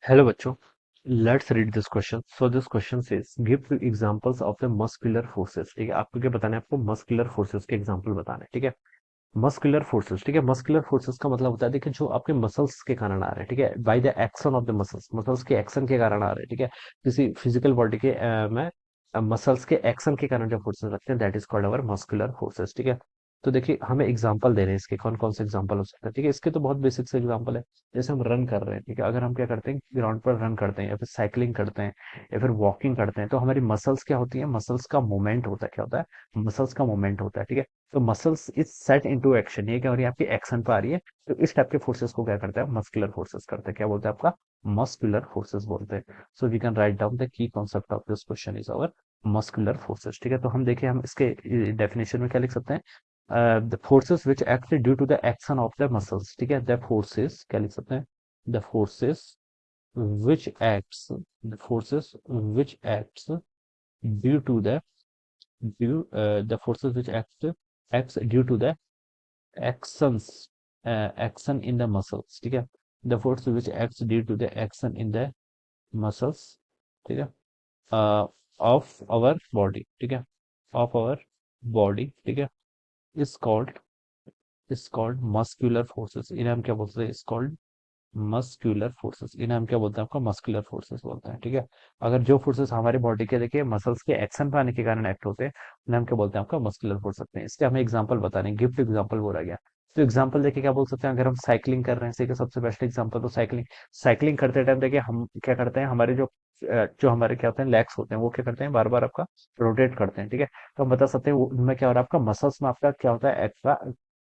Hello बच्चों, let's read this question. So this question says give examples of the muscular forces. ठीक है, आपको क्या बताना है? आपको मस्कुलर फोर्सेस के एग्जांपल बताना है। ठीक है, मस्कुलर फोर्सेस। ठीक है, मस्कुलर फोर्सेस का मतलब होता है, देखिए, जो आपके मसल्स के कारण आ रहे हैं। ठीक है, by the action of the muscles, muscles के एक्शन के कारण आ रहे हैं। ठीक है, किसी फिजिकल बॉडी के में मसल्स के एक्शन के कारण जो फोर्सेस लगते हैं, that is called our muscular forces. ठीक है, तो देखिए, हमें एग्जांपल दे रहे हैं इसके, कौन कौन से एग्जांपल हो सकते हैं। ठीक है, इसके तो बहुत बेसिक से एग्जांपल है। जैसे हम रन कर रहे हैं, ठीक है, अगर हम क्या करते हैं, ग्राउंड पर रन करते हैं या फिर साइकिलिंग करते हैं या फिर वॉकिंग करते हैं, तो हमारी मसल्स क्या होती है? मसल्स का मूवमेंट होता है। क्या होता है? मसल्स का मूवमेंट होता है। ठीक है, तो muscles is set into action, ये क्या हो रही है? आपकी एक्शन पे आ रही है। तो इस टाइप के फोर्सेस को क्या करते हैं? मस्कुलर फोर्सेस करते हैं। क्या बोलते हैं? आपका मस्कुलर फोर्सेस बोलते हैं। So we can write down the key concept of this question is our muscular forces. ठीक है, तो हम देखिए, हम इसके डेफिनेशन में क्या लिख सकते हैं? The forces which act due to the action of the muscles. ठीक है, द फोर्सेस क्या लिख सकते हैं? The forces which acts, the forces which acts due to the due the forces which acts due to the actions action in the muscles। ठीक है, the force which acts due to the action in the muscles। ठीक है, of our body। ठीक है, of our body। ठीक है, is called muscular forces। इन्हें हम क्या बोलते हैं? is called muscular forces. इन्हें हम क्या बोलते हैं? आपका मस्कुलर फोर्सेस बोलते हैं। ठीक है, अगर जो फोर्सेस हमारी बॉडी के, देखिए, मसल्स के एक्शन पे आने के कारण एक्ट होते हैं, उन्हें हम क्या बोलते हैं? आपका मस्कुलर फोर्स सकते हैं। इसके हमें एग्जांपल बताने, गिफ्ट एग्जांपल बोला गया। तो एग्जांपल देखिए, क्या बोल सकते हैं? अगर हम साइकिलिंग कर रहे हैं, ठीक है, सबसे बेस्ट एग्जांपल तो साइकिलिंग। साइकिलिंग करते टाइम देखिए, हम क्या करते हैं? हमारे जो हमारे क्या होते हैं, लेग्स होते हैं, वो क्या करते हैं? बार बार आपका रोटेट करते हैं। ठीक है, तो हम बता सकते हैं उनमें क्या हो रहा है? आपका मसल्स में आपका क्या होता है? एक्स्ट्रा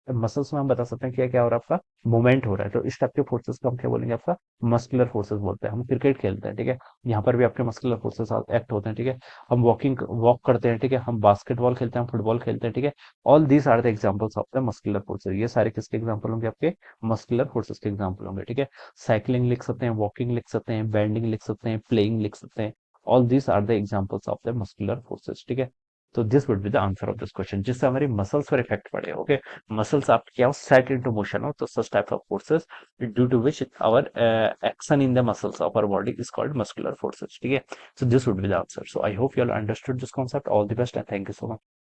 मसल्स में हम बता सकते हैं कि क्या हो रहा है? आपका मूवमेंट हो रहा है। तो इस टाइप के फोर्सेस को हम क्या बोलेंगे? आपका मस्कुलर फोर्सेस बोलते हैं। हम क्रिकेट खेलते हैं, ठीक है, यहाँ पर भी आपके मस्कुलर फोर्सेस एक्ट होते हैं। ठीक है, हम वॉक करते हैं, ठीक है, हम बास्केटबॉल खेलते हैं, हम फुटबॉल खेलते हैं। ठीक है, all these are the examples of the muscular forces. ये सारे किसके एग्जांपल होंगे? आपके मस्कुलर फोर्सेस के एग्जांपल होंगे। ठीक है, साइकिलिंग लिख सकते हैं, वॉकिंग लिख सकते हैं, बेंडिंग लिख सकते हैं, प्लेइंग लिख सकते हैं। All these are the examples of the muscular forces. ठीक है, तो this would be the answer of this question, जिससे हमारी मसल्स पर इफेक्ट पड़े। ओके, मसल्स आप क्या हो? सेट इनटू मोशन हो, तो such type of forces due to which our action in the muscles of our body is called muscular forces। ठीक है, so this would be the answer। So I hope you all understood this concept। All the best and thank you so much।